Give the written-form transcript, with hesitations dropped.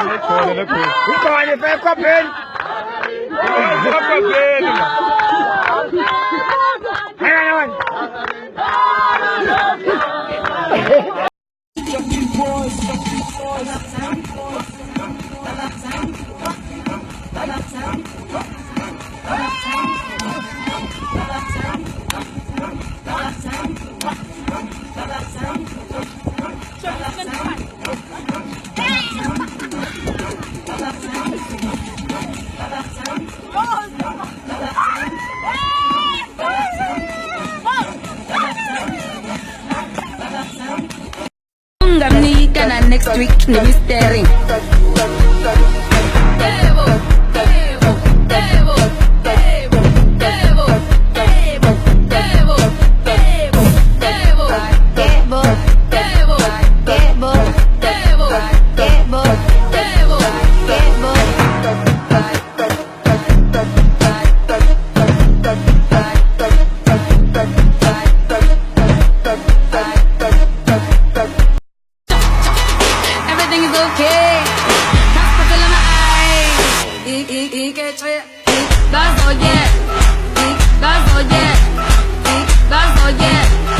ไม่โกนเลยนะคุณก่อนอย่าไปก็เป็นก็เป็นให้กันNgamnika na next week ni mystery. Everything is okay. Hospital in my eyes. That's all yet. That's all yet. That's all yet.